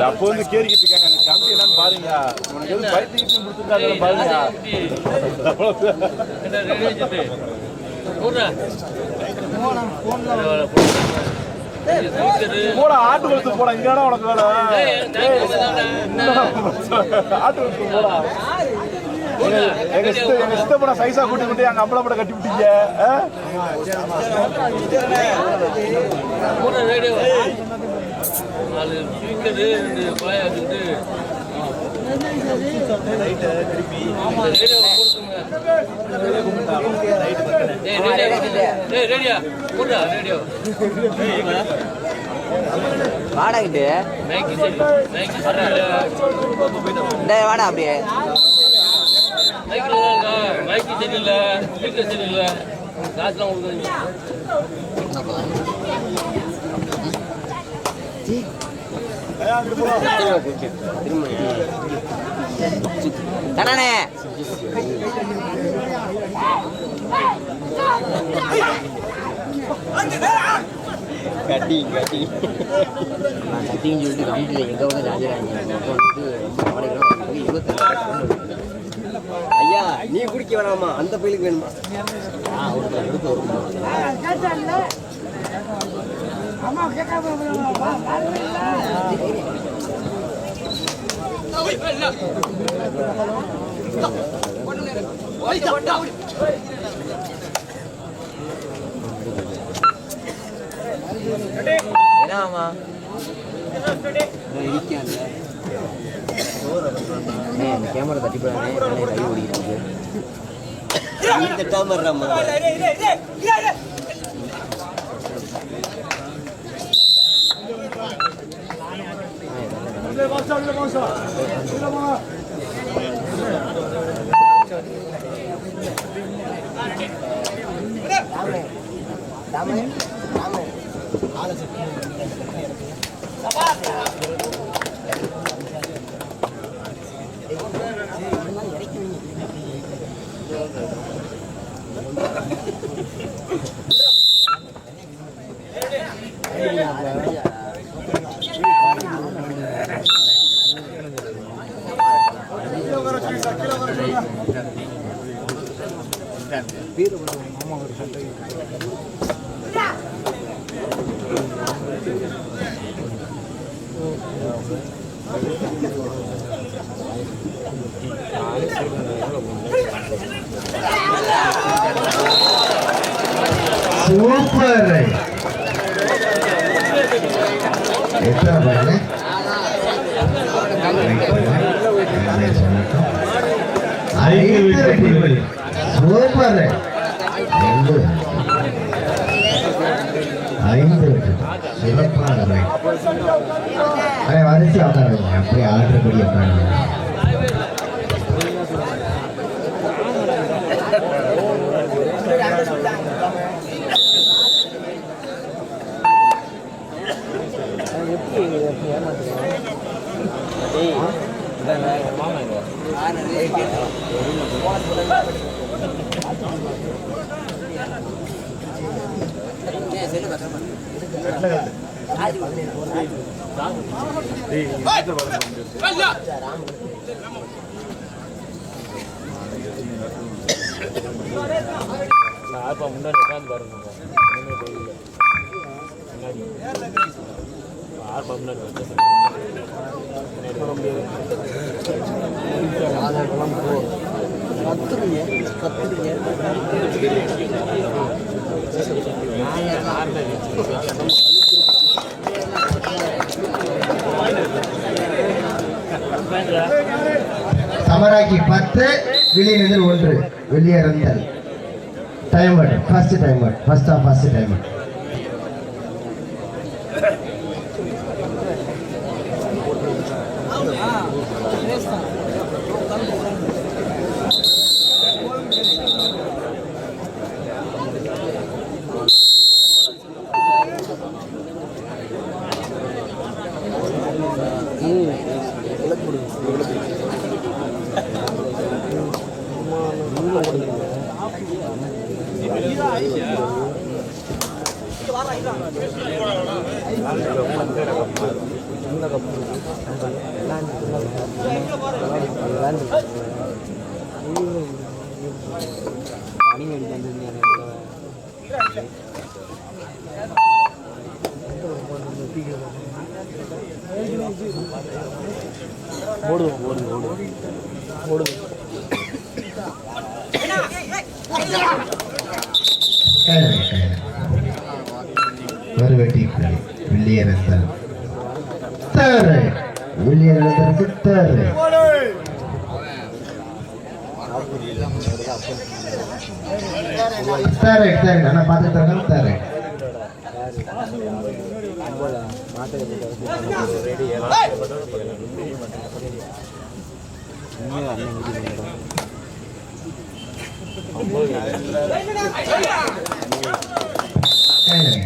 அப்போ வந்து கேரிக்கிட்டு இருக்காங்க கம்பி என்னன்னு பாருங்க உனக்கு எது பைத்தியம் கொடுத்துருக்காங்க பாருங்க போட ஆட்டு வளர்த்து போட இங்கடா உனக்கு வேலை ஆட்டு வளர்த்து போடா எங்க சித்தப்பட சைஸா கூட்டி கூட்டி அங்க அம்பளப்பட கட்டி விட்டீங்க வாடகிட்டு வாடா அப்படியே மைக்கு சரியில்ல ஸ்பீக்கர் சரியில்ல காசுலாம் கொடுக்குறீங்க தானே கட்டி கட்டி கட்டின்னு சொல்லிட்டு வீட்டில் எங்கே வந்து ராஜராஜ வந்து 25 ஐயா நீ குடிக்க வேணாமா அந்த பயிலுக்கு வேணுமா என்னமா இந்த கேமரா தட்டி போடானே கை ஓடிக்கிட்டு சூப்பர் சூப்பர் 5 சிறப்பான வரிசை உட்காருங்க அப்படியே ஆடுறபடி உட்காருங்க முன்னாடி உட்காந்து பாருங்க சமராக்கி 10 வில்லியனதில் 1 வெளியேறந்தல் time out first time out first half first time out ஒரு வெட்டி வில்லியரசன் தேர்டு வில்லியரசனுக்கு தேர்டு தேர்டு அண்ணா பார்த்துட்டு இருக்கேன் தேர்டு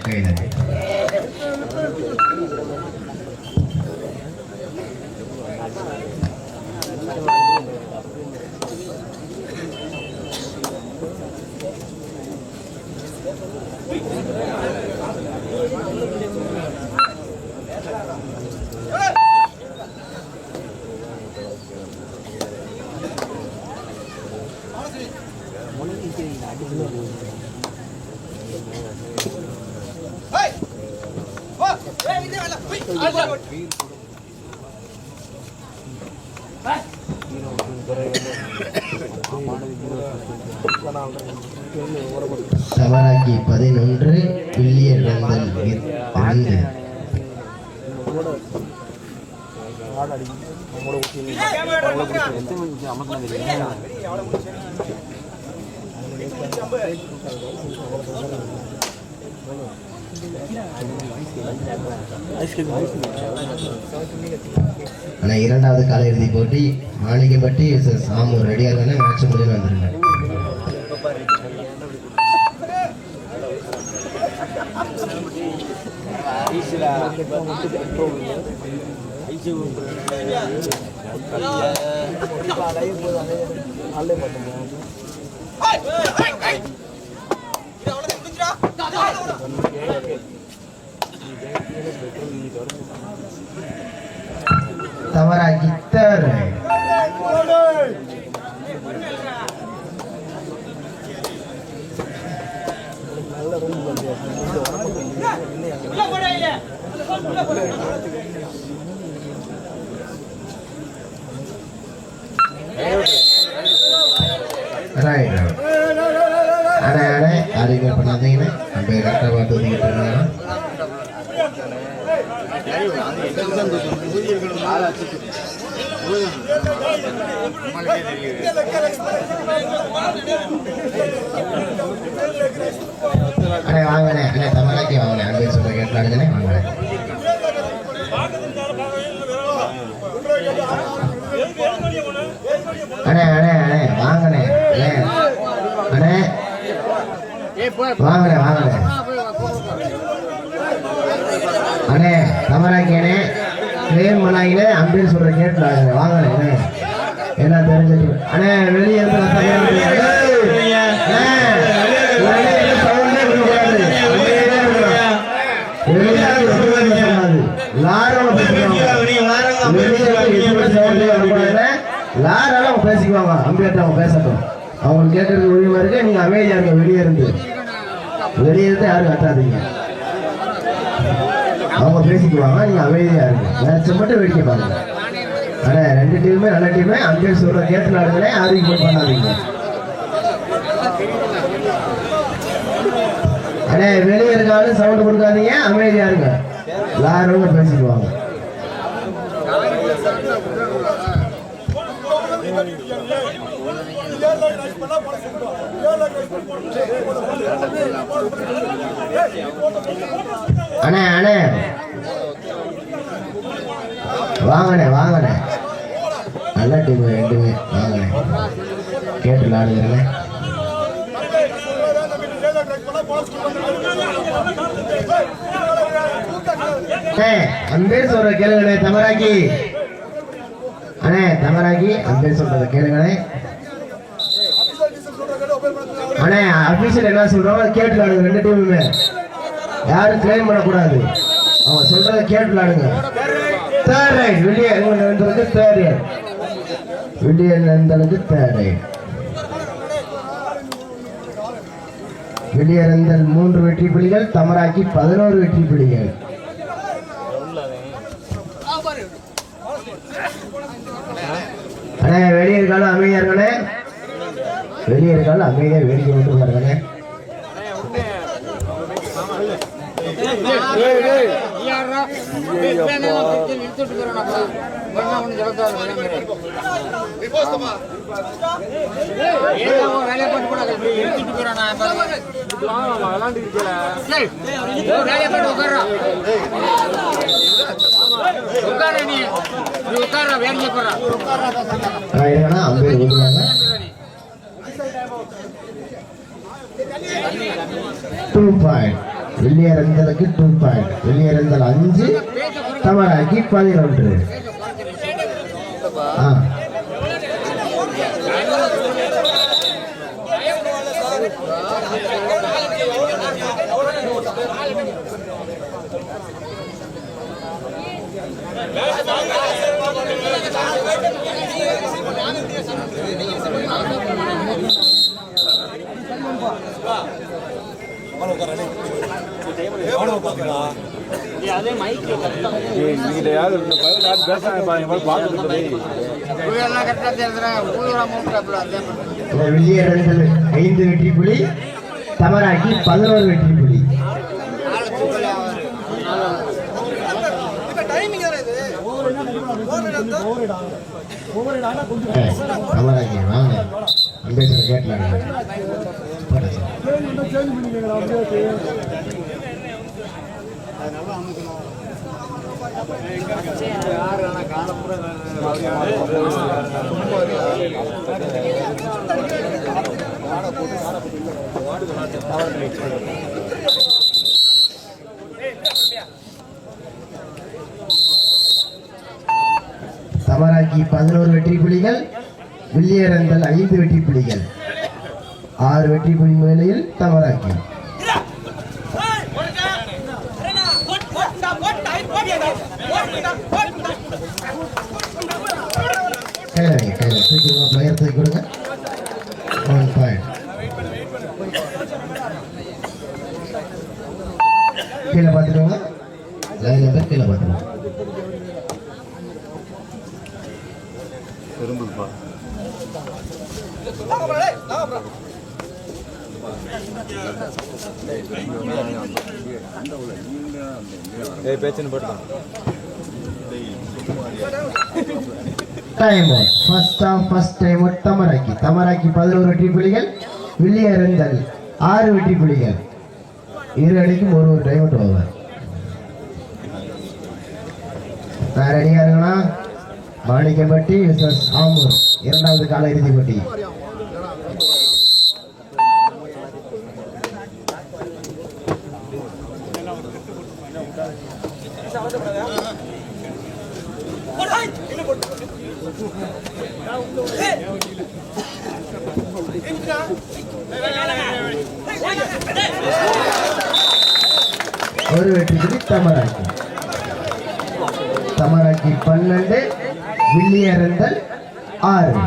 கையில் சவராக்கி 11 பில்லியன் ரந்தல் 2 ஆனா இரண்டாவது கால இறுதி போட்டி மாளிகைப்பட்டி சாமூர் ரெடியா இருக்கானே மேட்ச் முடிஞ்சு வந்துருங்க. தவறாக்கி தேர்டு அண்ணே யாரையுமே பண்ணாதீங்கண்ணே நம்ம கரெக்டாக பார்த்து ஒதுக்கிட்டு இருந்தாங்க. அண்ணே வாங்கண்ணே அண்ணே தமிழாக்கி வாங்கண்ணே அன்பு சொல்ற கேட்கலாடுங்கண்ணே வாங்கண்ணே. அண்ணே அண்ணே அண்ணே வாங்கண்ணே அண்ணே அண்ணே வாங்கண்ணே வாங்கண்ணே அண்ணே தமிழாக்கி அண்ணே கிளேம் பண்ணாங்கண்ணே அம்பின்னு சொல்ற கேட்கலாடுங்க வாங்கண்ணே என்ன தெரிஞ்சு அண்ணே வெளியே பேசிக்குவாங்க அம்பியாட்ட அவங்க பேசட்டும். அவங்க கேட்கறதுக்கு உரிமை இருக்கு. நீங்க அமைதியா இருங்க. வெளியே இருந்து யாரும் கட்டாதீங்க. அவங்க பேசிக்குவாங்க. நீங்க அமைதியா இருங்க. மேட்சை மட்டும் வேடிக்கை பாருங்க. அண்ணே ரெண்டு டீமுமே நல்ல டீமே. அம்பியர் சொல்ற கேட்டு நாடுங்களே ஆர்கியூமெண்ட் பண்ணாதீங்க. அண்ணே வெளியே இருக்காலும் சவுண்ட் கொடுக்காதீங்க. அமைதியா இருங்க. எல்லாரும் பேசிக்குவாங்க. அண்ணே அண்ணே வாங்கண்ணே வாங்கண்ணே நல்ல டீம் ரெண்டுமே வாங்கண்ணே கேட்டு விளாடுகிறேன். அன்பேர் சொல்ற கேளுங்கண்ணே தமராக்கி. அண்ணே தமராக்கி அன்பேர் சொல்றத கேளுங்கண்ணே. அண்ணே அபிஷியல் என்ன சொல்றோம் கேட்டு விளாடுங்க ரெண்டு டீமுமே. யாரும் கிளைம் பண்ணக்கூடாது. அவன் சொல்றதை கேட்டு விளையாடுங்க. தேர்ட் ரைட் வில்லியரந்தலுக்கு தேர்ட் ரைட். வில்லியரந்தலுக்கு தேர்ட் ரைட். வில்லியரந்தல் 3 வெற்றி புள்ளிகள், தமராக்கி 11 வெற்றி புள்ளிகள். அண்ணே வெளியே இருக்காலும் அமைதியா இருக்கணே. வெளியே இருக்காலும் அமைதியா வேடிக்கை விட்டு பாருங்கண்ணே. அம்பேர் ஓடுவாங்க. 2 பாயிண்ட் வில்லியரந்தலுக்கு 2 பாயிண்ட். வில்லியரந்தல் 5, தமராக்கி 11. வில்லியரந்தல் 5 வெற்றி புள்ளி, தமராக்கி 11 வெற்றி புள்ளி. தமராக்கி வாங்க அம்பேத்கர் கேட்கலாம். தமராக்கி 11 வெற்றி புள்ளிகள், வில்லியரந்தல் 5 வெற்றி புள்ளிகள். 6 வெற்றி புள்ளி நிலையில் தமராக்கி. பிளேயர் கொடுங்க. 1 பாயிண்ட். கீழே பார்த்துக்கோங்க. லைன் நம்பர் கீழே பார்த்துக்கோங்க. தமராக்கி 11 வெற்றி புள்ளிகள், வில்லியரந்தல் 6 வெற்றி புள்ளிகள். 2 அணிக்கும் ஒரு டைம் அவுட் ஓவர். ரெடியா இருக்கா? மாணிக்கப்பட்டி விசஸ் ஆம்பூர் 2வது கால இறுதி போட்டி. ஒரு வெற்றி புள்ளி தமராக்கி. தமராக்கி 12, வில்லியரந்தல் 6.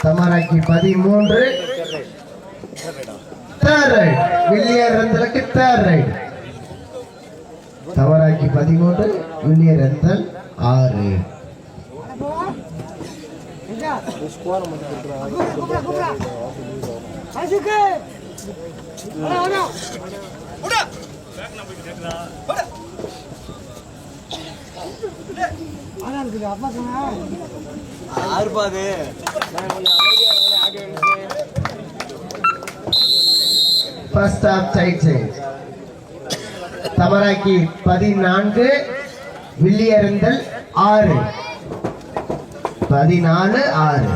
Thamarakki 13, third right. வில்லியரந்தலுக்கு தேர்ட் ரைட். தமராக்கி 13, வில்லியரந்தல் 6. ஆறுபாது first half side side Thamarakki 14 Villiyaranthal 6 14-6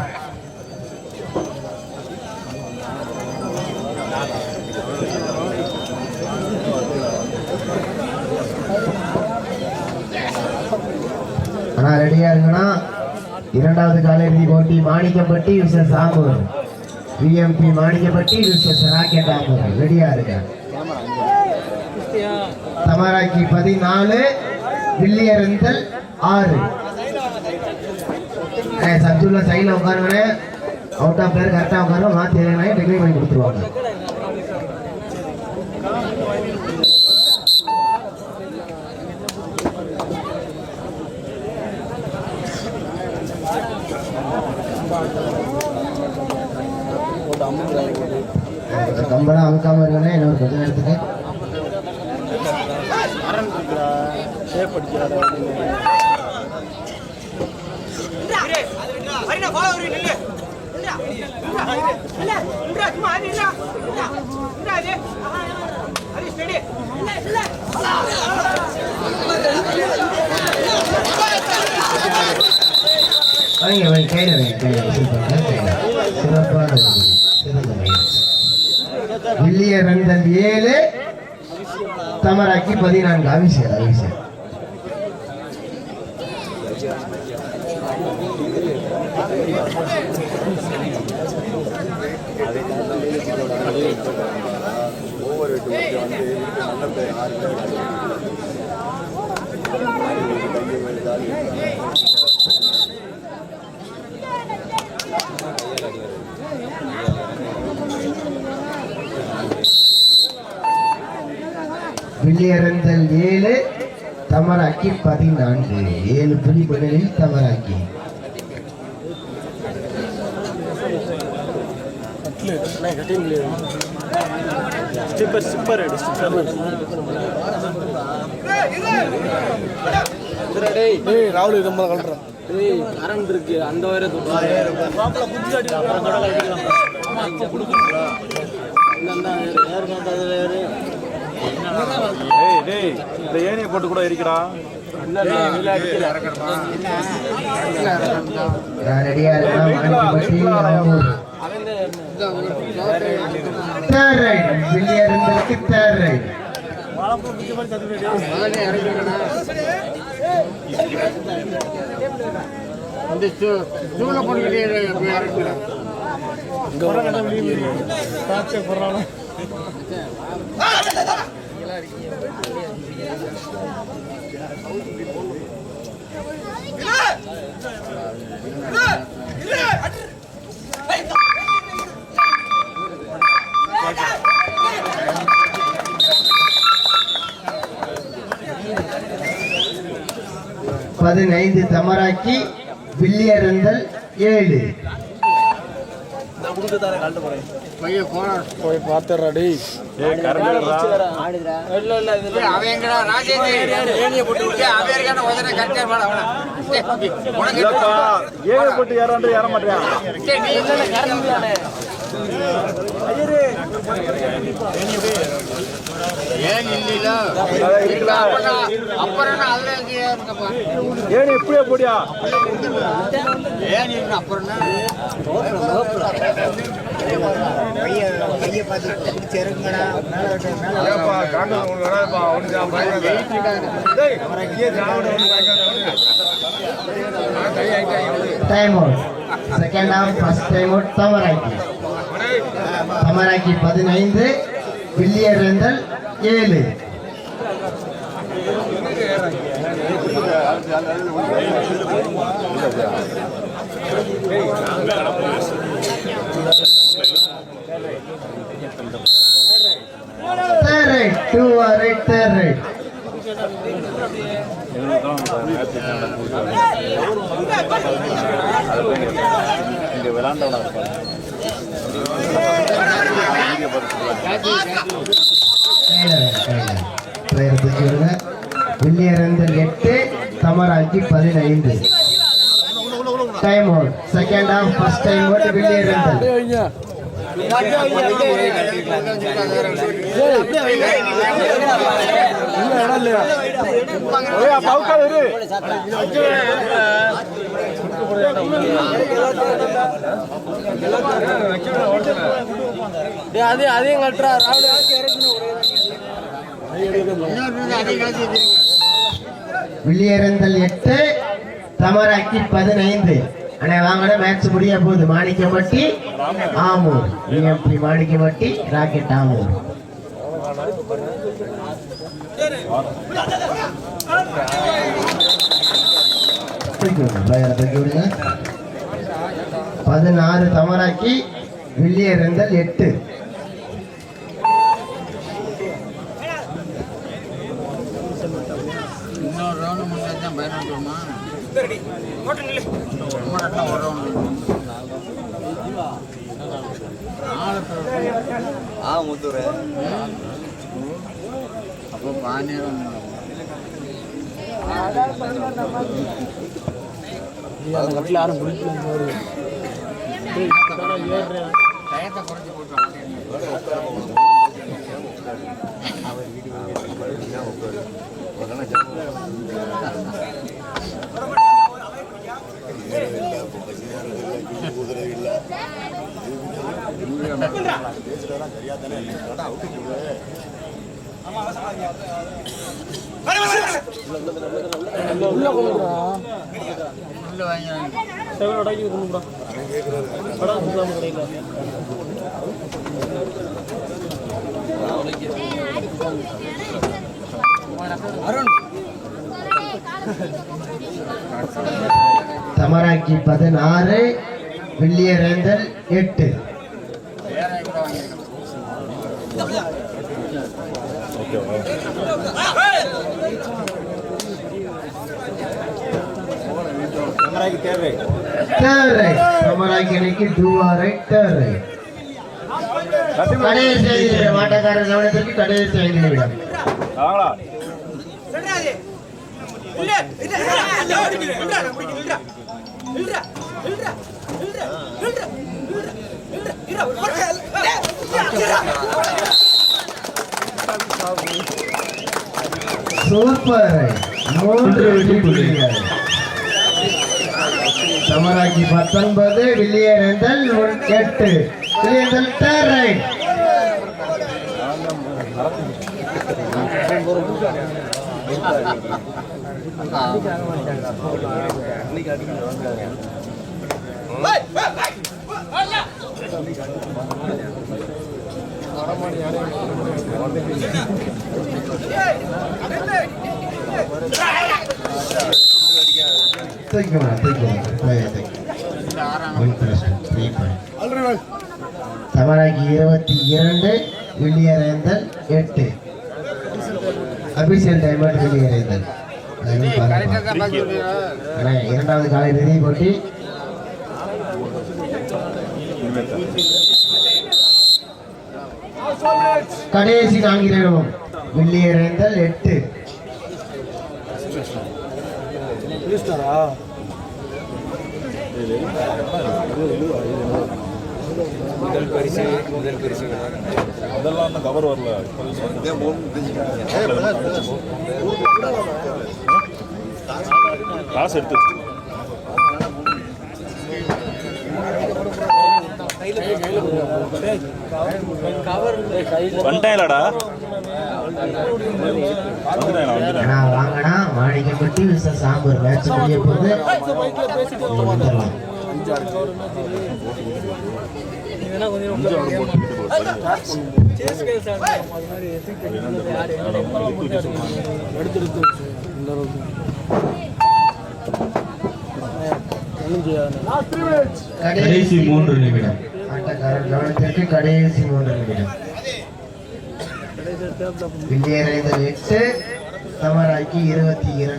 ஆனா ரெடியா இருக்குன்னா இரண்டாவது காலிறுதி போட்டி Manikkapatti versus Ambur VMP Manikkapatti versus rocket Ambur ரெடியா இருக்க தமராக்கி 14 வில்லியரந்தல் 6 சத்துள்ள சைடில் உட்காருங்க அவுட் ஆஃப் பிளேயர் கரெக்டாக உட்காருங்க மாற்றி டிகிரி பண்ணி கொடுத்துருவாங்க கம்பளம் அமுக்காம இருக்கணும் இன்னொரு கொஞ்ச நேரத்துக்கு சிறப்பான வில்லியரந்தல் 7 தமராக்கி 14 அபிஷேக் வில்லியரந்தல் 7 தமராக்கி 14 7 புள்ளி முதலில் தமராக்கி ராகுல் இது நம்ம கலட்டுறோம் கரண்ட் இருக்கு அந்த வரை இந்த ஏனியை போட்டு கூட இருக்கிறா ரெடியா வில்லியரந்தலுக்கு தேர்ட் ரைட் பதினைந்து தமராக்கி வில்லியரந்தல் 7 போய் பார்த்துறாடி போட்டு யாராண்டு ஏற மாட்டேன் ஏன் இப்படியே போடியா time out second half first time out Thamarakki 15 Villiyaranthal 7 third right 2 or 8 third right தூக்கி விடுங்க. Villiyaranthal 8 Thamarakki 15. Time out. Second half first time out Villiyaranthal. அதையும் கட்டுறா வில்லியரந்தல் 8 தமராக்கி 15. அண்ணே வாங்கட மேட்ச் முடிய போகுது. மாணிக்கம்பட்டி ஆமூர். VMP Manikkampatti rocket Amur. தூக்கி விடுங்க. 16 தமராக்கி வில்லியரந்தல் 8. முத்துரு அப்போ பானியம் யாரும் தமராக்கி 16 வில்லியரந்தல் 8. மாட்டக்காரர் கவனத்திற்கு கடைசி 5 நிமிடம். சூப்பர். 3 வெற்றி புள்ளிகள். Thamarakki 19 Villiyaranthal 8. Villiyaranthal third right. Thamarakki 22 Villiyaranthal 8. Official டைமண்ட் வில்லியரந்தல். இரண்டாவது காலை இறுதி போட்டி. கடைசி 4 நிமிடம். வில்லியரந்தல் 8. முதல் பரிசு அதெல்லாம் கவர் வரல. காசு எடுத்து வந்துட்டேன்லடா. வாங்கடா மாணிக்கப்பட்டி சாம்பர் மேட்ச் முடிய போது. கடைசி 3 நிமிடம். ஆட்டக்காரர் கவனத்திற்கு கடைசி 3 நிமிடம். வில்லியரந்தல் 8 தமராக்கி 22.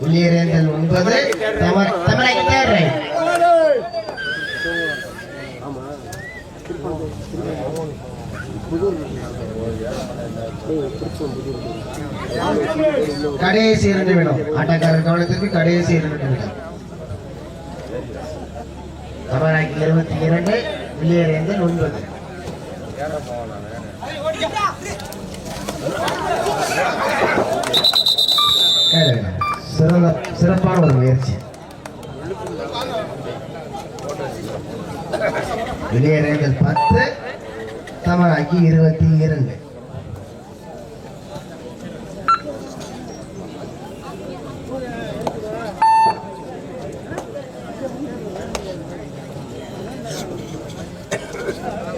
உள்ளியரேந்தல் 9 தமிழை தேர்வை கடைசி 2 நிமிடம் ஆட்டக்காரர் கவனத்திற்கு கடைசி 2 நிமிடம் தமிழாக்கி 22 உள்ளியரேந்தல் 9 சிறப்பான ஒரு முயற்சி வெளியேறங்கள் 10 தமிழாக்கி 22 Thank you.